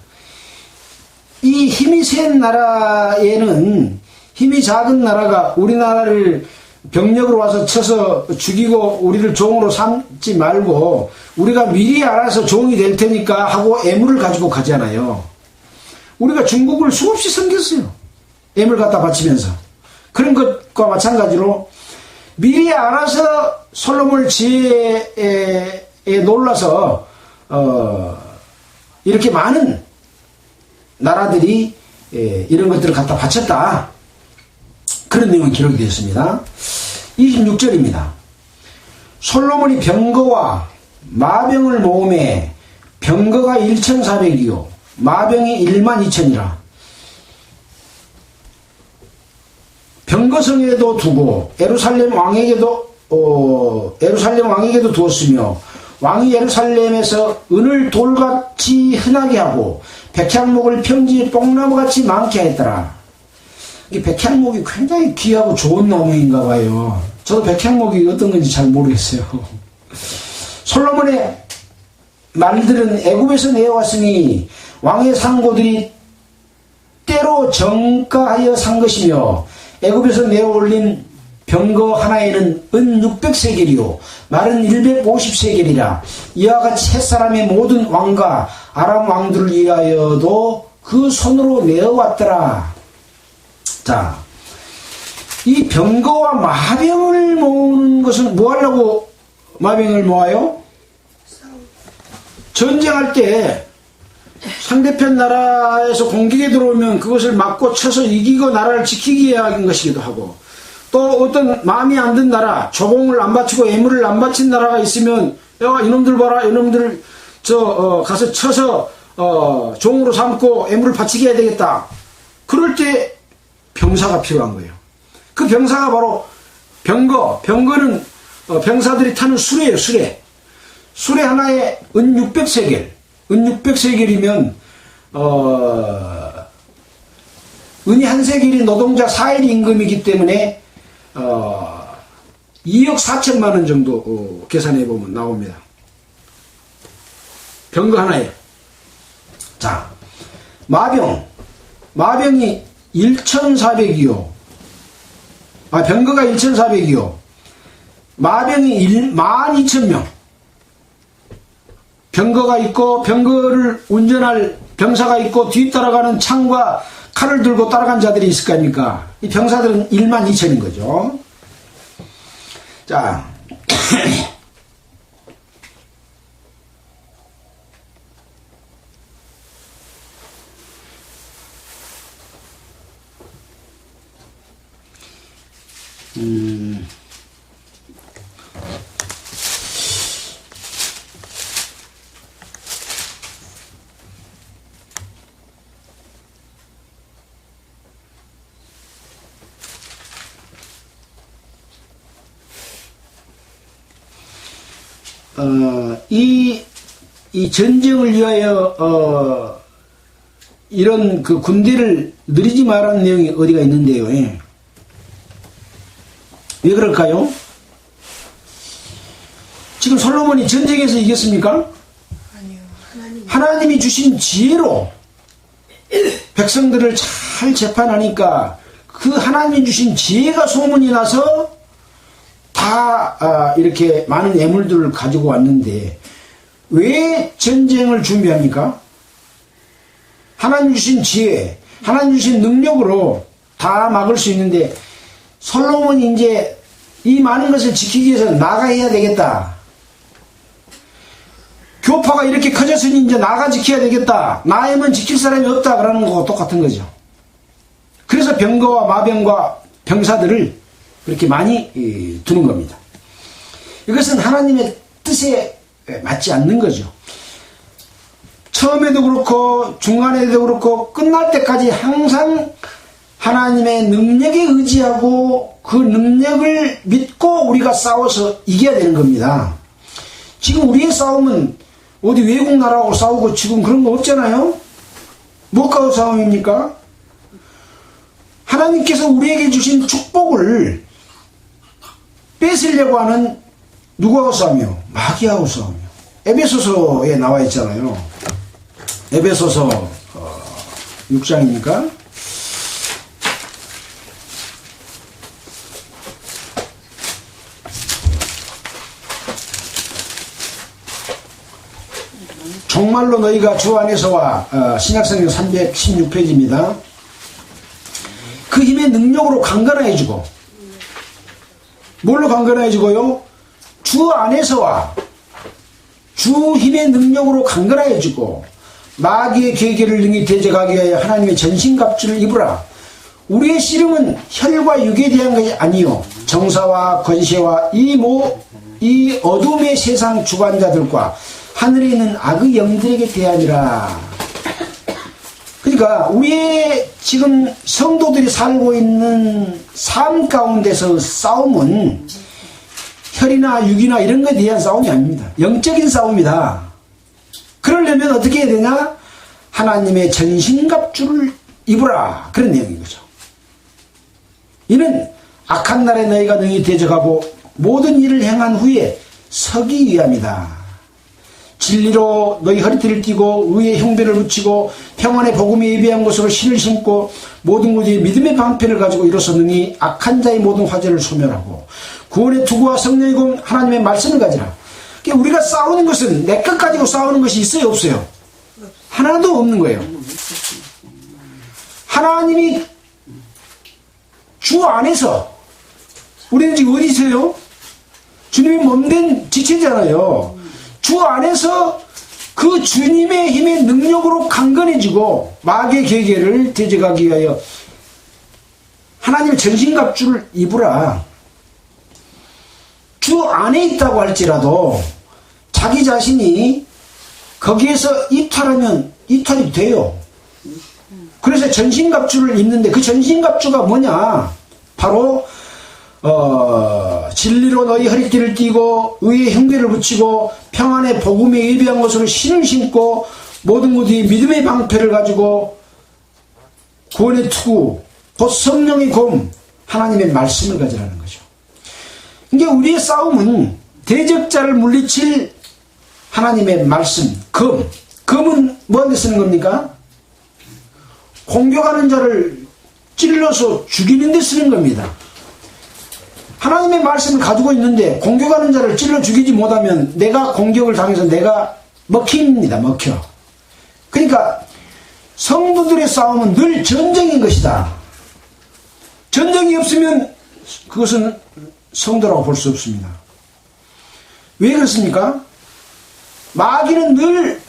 이 힘이 센 나라에는 힘이 작은 나라가 우리나라를 병력으로 와서 쳐서 죽이고 우리를 종으로 삼지 말고 우리가 미리 알아서 종이 될 테니까 하고 애물을 가지고 가잖아요. 우리가 중국을 수없이 섬겼어요. 애물 갖다 바치면서. 그런 것과 마찬가지로 미리 알아서 솔로몬 지혜에 놀라서 이렇게 많은 나라들이 이런 것들을 갖다 바쳤다. 그런 내용이 기록이 되었습니다. 26절입니다. 솔로몬이 병거와 마병을 모음에 병거가 1,400이요 마병이 12,000이라. 병거성에도 두고 예루살렘 왕에게도 두었으며 왕이 예루살렘에서 은을 돌같이 흔하게 하고 백향목을 평지 뽕나무같이 많게 했더라. 이 백향목이 굉장히 귀하고 좋은 나무인가 봐요. 저도 백향목이 어떤 건지 잘 모르겠어요. 솔로몬의 말들은 애굽에서 내어왔으니 왕의 상고들이 때로 정가하여 산 것이며 애굽에서 내어올린 병거 하나에는 은 600세겔이요 말은 150세겔이라. 이와 같이 햇사람의 모든 왕과 아람 왕들을 위하여도 그 손으로 내어왔더라. 자, 이 병거와 마병을 모으는 것은 뭐 하려고 마병을 모아요? 전쟁할 때 상대편 나라에서 공격에 들어오면 그것을 막고 쳐서 이기고 나라를 지키기 위한 것이기도 하고, 또 어떤 마음이 안 든 나라, 조공을 안 바치고 예물을 안 바친 나라가 있으면, 야, 이놈들 봐라, 이놈들 가서 쳐서 종으로 삼고 예물을 바치게 해야 되겠다. 그럴 때 병사가 필요한 거예요. 그 병사가 바로 병거는 병사들이 타는 수레예요. 수레 하나에 은 600세겔. 은 600세겔이면 은이 한 세겔이 노동자 4일 임금이기 때문에 2억 4천만 원 정도 계산해 보면 나옵니다. 병거 하나에. 자, 마병이 1,400이요. 병거가 1,400이요. 마병이 12,000명. 병거가 있고 병거를 운전할 병사가 있고 뒤따라가는 창과 칼을 들고 따라간 자들이 있을 거 아닙니까? 이 병사들은 12,000인 거죠. 자, 이 전쟁을 위하여 이런 그 군대를 늘리지 말라는 내용이 어디가 있는데요. 예. 왜 그럴까요? 지금 솔로몬이 전쟁에서 이겼습니까? 아니요. 하나님이 주신 지혜로 백성들을 잘 재판하니까 그 하나님이 주신 지혜가 소문이 나서 다 이렇게 많은 예물들을 가지고 왔는데 왜 전쟁을 준비합니까? 하나님 주신 지혜, 하나님 주신 능력으로 다 막을 수 있는데 솔로몬이 이제 이 많은 것을 지키기 위해서 나가야 되겠다. 교파가 이렇게 커졌으니 이제 나가 지켜야 되겠다. 나에만 지킬 사람이 없다. 그러는 거하고 똑같은 거죠. 그래서 병거와 마병과 병사들을 그렇게 많이 두는 겁니다. 이것은 하나님의 뜻에 맞지 않는 거죠. 처음에도 그렇고 중간에도 그렇고 끝날 때까지 항상 하나님의 능력에 의지하고 그 능력을 믿고 우리가 싸워서 이겨야 되는 겁니다. 지금 우리의 싸움은 어디 외국 나라하고 싸우고 지금 그런 거 없잖아요. 뭐가 싸움입니까? 하나님께서 우리에게 주신 축복을 뺏으려고 하는 누구하고 싸우며? 마귀하고 싸우며. 에베소서에 나와 있잖아요. 에베소서 6장입니까? 정말로 너희가 주 안에서와 신약성경 316페이지입니다. 그 힘의 능력으로 강건해지고 뭘로 강건해지고요? 주 안에서와 주 힘의 능력으로 강건해지고 마귀의 계계를 능히 대적하기 위하여 하나님의 전신갑주를 입으라. 우리의 씨름은 혈과 육에 대한 것이 아니요 정사와 권세와 이 어둠의 세상 주관자들과 하늘에 있는 악의 영들에게 대하니라. 그러니까 그러니까 우리의 지금 성도들이 살고 있는 삶 가운데서 싸움은 혈이나 육이나 이런 것에 대한 싸움이 아닙니다. 영적인 싸움이다. 그러려면 어떻게 해야 되냐? 하나님의 전신갑주를 입으라. 그런 내용인 거죠. 이는 악한 날에 너희가 능히 대적하고 모든 일을 행한 후에 서기 위함이다. 진리로 너희 허리띠를 띠고 의의 흉배를 붙이고 평안의 복음에 예비한 것으로 신을 신고 모든 것이 믿음의 방패를 가지고 이로써 능히 악한 자의 모든 화제를 소멸하고 구원의 투구와 성령의 공 하나님의 말씀을 가지라. 그러니까 우리가 싸우는 것은 내 것 가지고 싸우는 것이 있어요, 없어요? 하나도 없는 거예요. 하나님이 주 안에서, 우리는 지금 어디 있어요? 주님의 몸된 지체잖아요. 주 안에서 그 주님의 힘의 능력으로 강건해지고 마귀의 계계를 대적하기 위하여 하나님의 전신갑주를 입으라. 주 안에 있다고 할지라도 자기 자신이 거기에서 이탈하면 이탈이 돼요. 그래서 전신갑주를 입는데 그 전신갑주가 뭐냐? 바로 진리로 너희 허리띠를 띠고 의의 흉배를 붙이고 평안의 복음에 예비한 것으로 신을 신고 모든 것이 믿음의 방패를 가지고 구원의 투구 곧 성령의 검 하나님의 말씀을 가지라는 거죠. 그러니까 우리의 싸움은 대적자를 물리칠 하나님의 말씀 검은 뭐한테 쓰는 겁니까? 공격하는 자를 찔러서 죽이는 데 쓰는 겁니다. 하나님의 말씀을 가지고 있는데 공격하는 자를 찔러 죽이지 못하면 내가 공격을 당해서 내가 먹힙니다. 먹혀. 그러니까 성도들의 싸움은 늘 전쟁인 것이다. 전쟁이 없으면 그것은 성도라고 볼 수 없습니다. 왜 그렇습니까? 마귀는 늘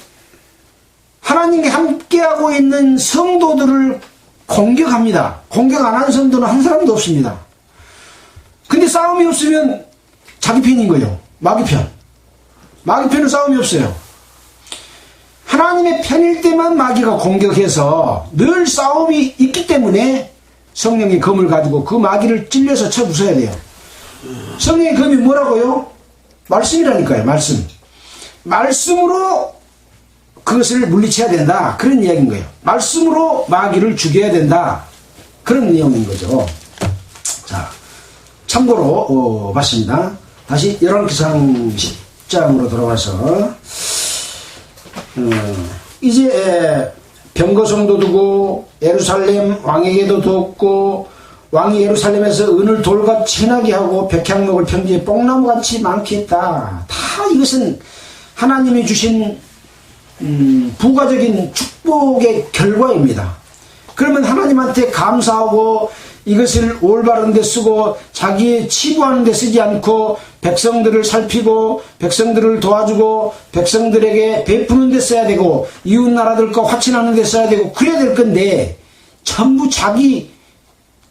하나님과 함께하고 있는 성도들을 공격합니다. 공격 안 하는 성도는 한 사람도 없습니다. 근데 싸움이 없으면 자기 편인 거예요. 마귀 편. 마귀 편은 싸움이 없어요. 하나님의 편일 때만 마귀가 공격해서 늘 싸움이 있기 때문에 성령의 검을 가지고 그 마귀를 찔려서 쳐 부숴야 돼요. 성령의 검이 뭐라고요? 말씀이라니까요. 말씀으로 그것을 물리쳐야 된다. 그런 이야기인 거예요. 말씀으로 마귀를 죽여야 된다. 그런 내용인 거죠. 자, 참고로 봤습니다. 다시 열왕기상 10장으로 돌아와서 이제 병거성도 두고 예루살렘 왕에게도 두었고 왕이 예루살렘에서 은을 돌같이 흔하게 하고 백향목을 평지에 뽕나무같이 많게 했다. 다 이것은 하나님이 주신 부가적인 축복의 결과입니다. 그러면 하나님한테 감사하고 이것을 올바른 데 쓰고 자기의 치부하는 데 쓰지 않고 백성들을 살피고 백성들을 도와주고 백성들에게 베푸는 데 써야 되고 이웃 나라들과 화친하는 데 써야 되고 그래야 될 건데 전부 자기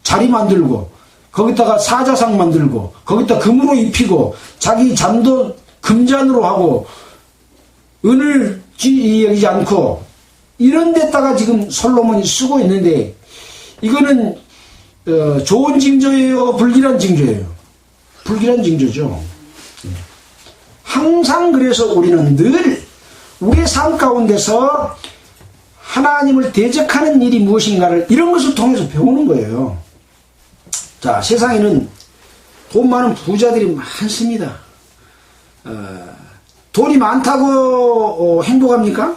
자리 만들고 거기다가 사자상 만들고 거기다 금으로 입히고 자기 잔도 금잔으로 하고 은을 여기지 않고 이런 데다가 지금 솔로몬이 쓰고 있는데 이거는 좋은 징조예요? 불길한 징조예요? 불길한 징조죠. 항상 그래서 우리는 늘 우리의 삶 가운데서 하나님을 대적하는 일이 무엇인가를 이런 것을 통해서 배우는 거예요. 자, 세상에는 돈 많은 부자들이 많습니다. 돈이 많다고 행복합니까?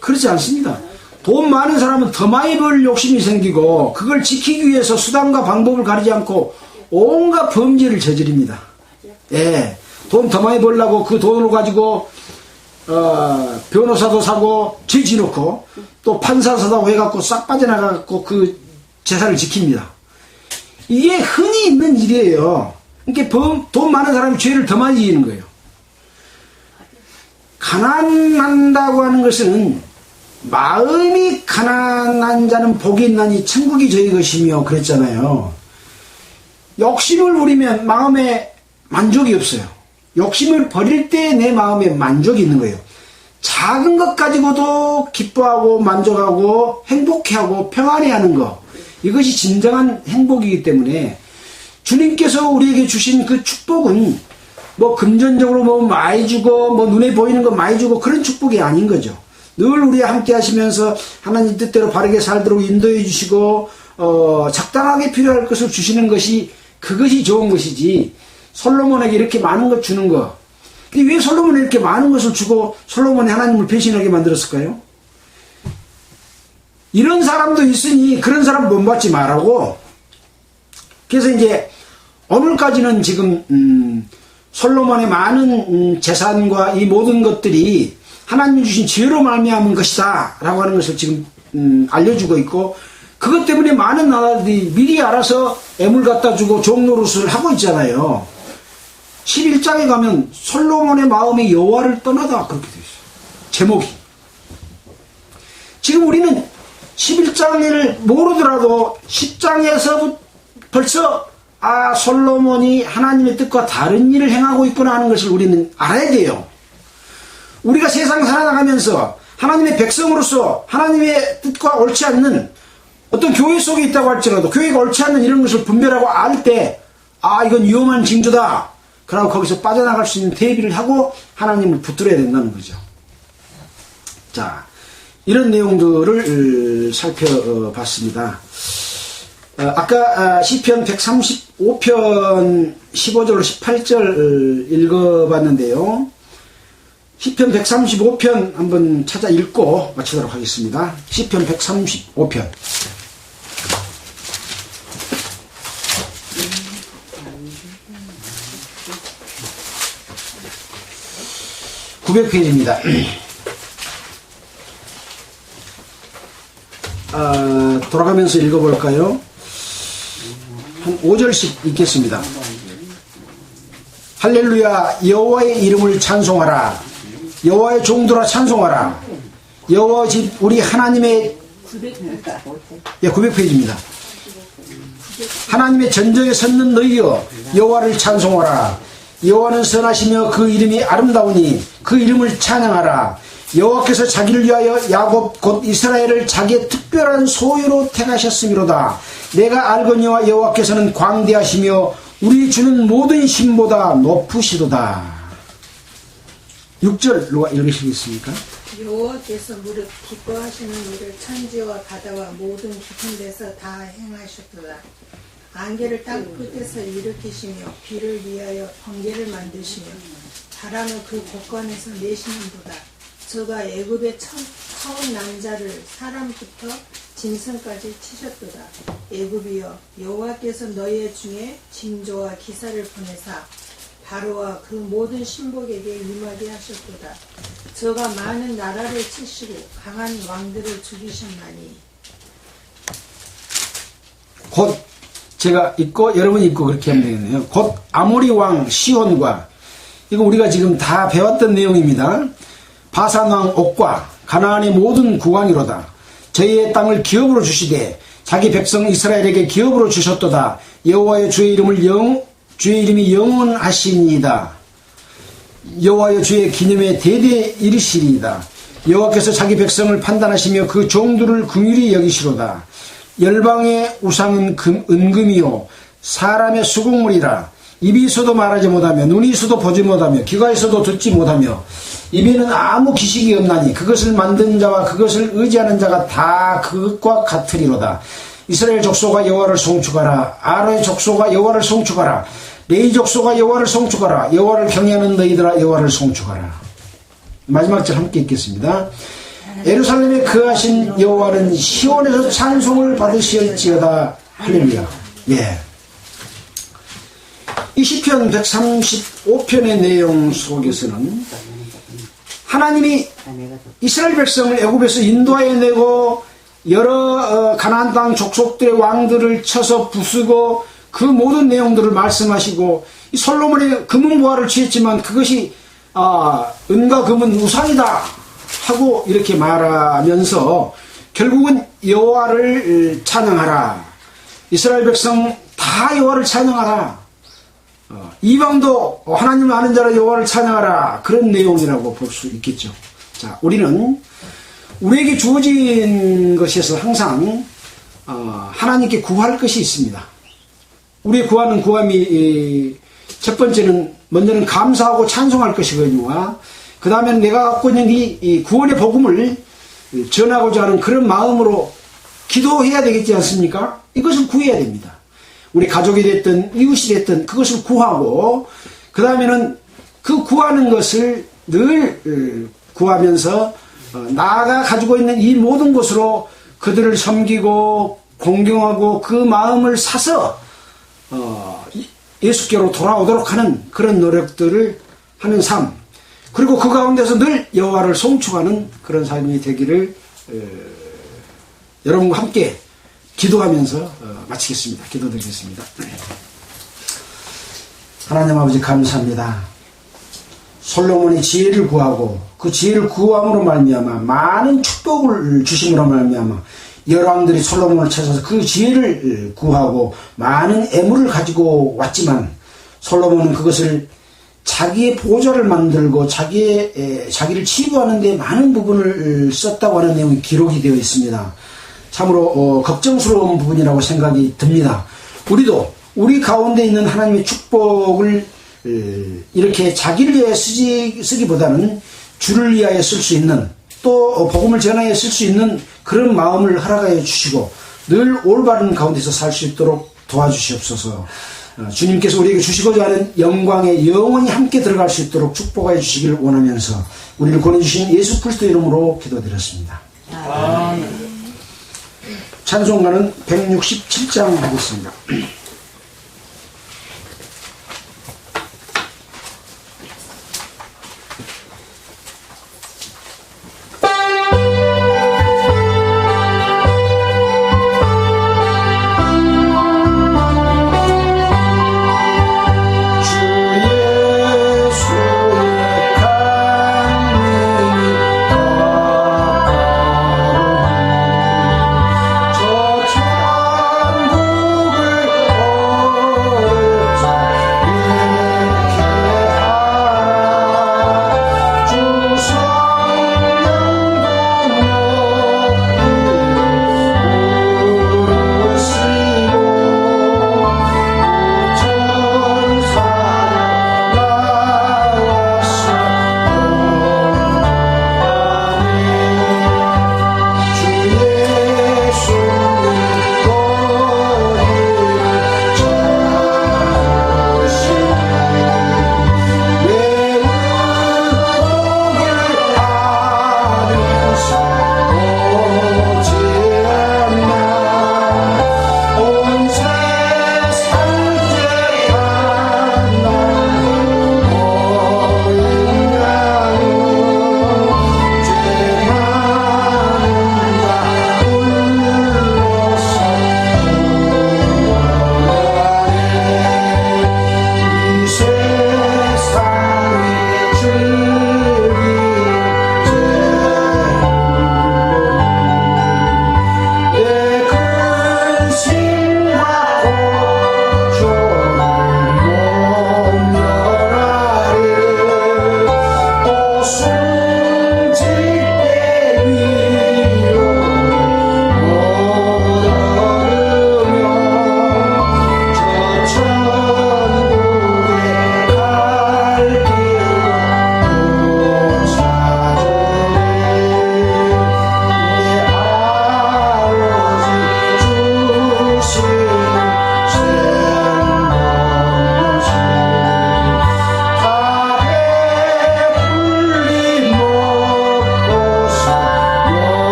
그렇지 않습니다. 돈 많은 사람은 더 많이 벌 욕심이 생기고 그걸 지키기 위해서 수단과 방법을 가리지 않고 온갖 범죄를 저지릅니다. 예, 돈 더 많이 벌려고 그 돈을 가지고 변호사도 사고 죄 지놓고 또 판사 사다고 해갖고 싹 빠져나가갖고 그 재산을 지킵니다. 이게 흔히 있는 일이에요. 그러니까 돈 많은 사람이 죄를 더 많이 지는 거예요. 가난한다고 하는 것은 마음이 가난한 자는 복이 있나니 천국이 저희 것이며 그랬잖아요. 욕심을 부리면 마음에 만족이 없어요. 욕심을 버릴 때 내 마음에 만족이 있는 거예요. 작은 것 가지고도 기뻐하고 만족하고 행복해하고 평안해하는 것, 이것이 진정한 행복이기 때문에 주님께서 우리에게 주신 그 축복은 뭐 금전적으로 뭐 많이 주고 뭐 눈에 보이는 거 많이 주고 그런 축복이 아닌 거죠. 늘 우리와 함께 하시면서 하나님 뜻대로 바르게 살도록 인도해 주시고 적당하게 필요할 것을 주시는 것이, 그것이 좋은 것이지 솔로몬에게 이렇게 많은 것 주는 거. 근데 왜 솔로몬에 이렇게 많은 것을 주고 솔로몬이 하나님을 배신하게 만들었을까요? 이런 사람도 있으니 그런 사람 본받지 말라고. 그래서 이제 오늘까지는 지금 솔로몬의 많은 재산과 이 모든 것들이 하나님이 주신 지혜로 말미암은 것이다 라고 하는 것을 지금 알려주고 있고, 그것 때문에 많은 나라들이 미리 알아서 애물 갖다 주고 종노릇을 하고 있잖아요. 11장에 가면 솔로몬의 마음이 여호와를 떠나다 그렇게 되어 있어요. 제목이. 지금 우리는 11장을 모르더라도 10장에서 벌써 솔로몬이 하나님의 뜻과 다른 일을 행하고 있구나 하는 것을 우리는 알아야 돼요. 우리가 세상 살아나가면서 하나님의 백성으로서 하나님의 뜻과 옳지 않는 어떤 교회 속에 있다고 할지라도 교회가 옳지 않는 이런 것을 분별하고 알 때 이건 위험한 징조다. 그러고 거기서 빠져나갈 수 있는 대비를 하고 하나님을 붙들어야 된다는 거죠. 자, 이런 내용들을 살펴봤습니다. 아까 시편 135편 15절 18절 읽어봤는데요. 시편 135편 한번 찾아 읽고 마치도록 하겠습니다. 시편 135편 900페이지입니다. 돌아가면서 읽어볼까요? 한 5절씩 읽겠습니다. 할렐루야, 여호와의 이름을 찬송하라. 여호와의 종들아 찬송하라. 여호와 집 우리 하나님의 900페이지입니다. 하나님의 전정에 섰는 너희여, 여호와를 찬송하라. 여호와는 선하시며 그 이름이 아름다우니 그 이름을 찬양하라. 여호와께서 자기를 위하여 야곱 곧 이스라엘을 자기의 특별한 소유로 택하셨음이로다. 내가 알거니와 여호와께서는 광대하시며 우리 주는 모든 신보다 높으시도다. 6절 누가 읽으시겠습니까? 여호와께서 무릇 기뻐하시는 일을 천지와 바다와 모든 깊은 데서 다 행하셨도다. 안개를 땅 끝에서 일으키시며 비를 위하여 번개를 만드시며 바람을 그 곳간에서 내시는도다. 저가 애굽의 처음 남자를 사람부터 짐승까지 치셨도다. 애굽이여, 여호와께서 너희 중에 징조와 기사를 보내사 바로와 그 모든 신복에게 임하게 하셨도다. 저가 많은 나라를 치시고 강한 왕들을 죽이셨나니. 곧 제가 읽고 여러분이 읽고 그렇게 하면 되겠네요. 곧 아모리 왕 시온과, 이거 우리가 지금 다 배웠던 내용입니다. 바산 왕 옥과 가나안의 모든 국왕이로다. 저희의 땅을 기업으로 주시되 자기 백성 이스라엘에게 기업으로 주셨도다. 여호와의 주의 이름이 영원하시니이다. 여호와의 주의 기념에 대대 이르시리이다. 여호와께서 자기 백성을 판단하시며 그 종들을 긍휼히 여기시로다. 열방의 우상은 은금이요 사람의 수국물이라. 입이 있어도 말하지 못하며 눈이 있어도 보지 못하며 귀가 있어도 듣지 못하며 입에는 아무 기식이 없나니 그것을 만든 자와 그것을 의지하는 자가 다 그것과 같으리로다. 이스라엘 족속아 여호와를 송축하라. 아론의 족속아 여호와를 송축하라. 레위 족속아 여호와를 송축하라. 여호와를 경외하는 너희들아 여호와를 송축하라. 마지막 절 함께 읽겠습니다. 예루살렘에 거하신 여호와는 시온에서 찬송을 받으실지어다. 할렐루야. 예. 이 시편 135편의 내용 속에서는 하나님이 이스라엘 백성을 애굽에서 인도하여 내고 여러 가나안 땅 족속들의 왕들을 쳐서 부수고 그 모든 내용들을 말씀하시고, 이 솔로몬의 금은 보화를 취했지만 그것이 은과 금은 우상이다 하고 이렇게 말하면서 결국은 여호와를 찬양하라. 이스라엘 백성 다 여호와를 찬양하라. 이방도 하나님을 아는 자라 여호와를 찬양하라. 그런 내용이라고 볼 수 있겠죠. 자, 우리는 우리에게 주어진 것에서 항상 하나님께 구할 것이 있습니다. 우리의 구하는 구함이 첫 번째는 먼저는 감사하고 찬송할 것이거니와 그 다음에는 내가 갖고 있는 이 구원의 복음을 전하고자 하는 그런 마음으로 기도해야 되겠지 않습니까? 이것을 구해야 됩니다. 우리 가족이 됐든 이웃이 됐든 그것을 구하고 그 다음에는 그 구하는 것을 늘 구하면서 나가 가지고 있는 이 모든 것으로 그들을 섬기고 공경하고 그 마음을 사서 예수께로 돌아오도록 하는 그런 노력들을 하는 삶, 그리고 그 가운데서 늘 여호와를 송축하는 그런 삶이 되기를 여러분과 함께 기도하면서 마치겠습니다. 기도드리겠습니다. 하나님 아버지 감사합니다. 솔로몬이 지혜를 구하고 그 지혜를 구함으로 말미암아 많은 축복을 주심으로 말미암아 여러분들이 솔로몬을 찾아서 그 지혜를 구하고 많은 애물을 가지고 왔지만 솔로몬은 그것을 자기의 보좌를 만들고 자기를 치부하는 데 많은 부분을 썼다고 하는 내용이 기록이 되어 있습니다. 참으로 걱정스러운 부분이라고 생각이 듭니다. 우리도 우리 가운데 있는 하나님의 축복을 이렇게 자기를 위해 쓰기보다는 주를 위하여 쓸 수 있는, 또 복음을 전하여 쓸 수 있는 그런 마음을 허락하여 주시고 늘 올바른 가운데서 살 수 있도록 도와주시옵소서. 주님께서 우리에게 주시고자 하는 영광에 영원히 함께 들어갈 수 있도록 축복하여 주시기를 원하면서 우리를 권해주신 예수 그리스도 이름으로 기도드렸습니다. 아멘. 찬송가는 167장 하겠습니다.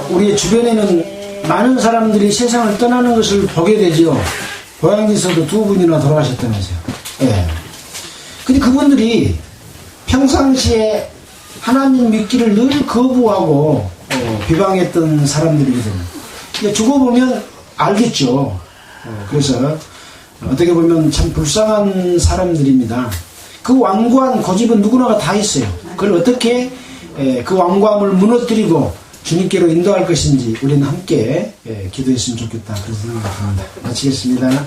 우리 주변에는 많은 사람들이 세상을 떠나는 것을 보게 되죠. 고향에서도 2분이나 돌아가셨다면서요. 예. 근데 그분들이 평상시에 하나님 믿기를 늘 거부하고 비방했던 사람들이거든요. 이제 죽어보면 알겠죠. 그래서 어떻게 보면 참 불쌍한 사람들입니다. 그 완고한 고집은 누구나가 다 있어요. 그걸 어떻게 그 완고함을 무너뜨리고 주님께로 인도할 것인지 우리는 함께 기도했으면 좋겠다 그런 생각이 듭니다. 마치겠습니다.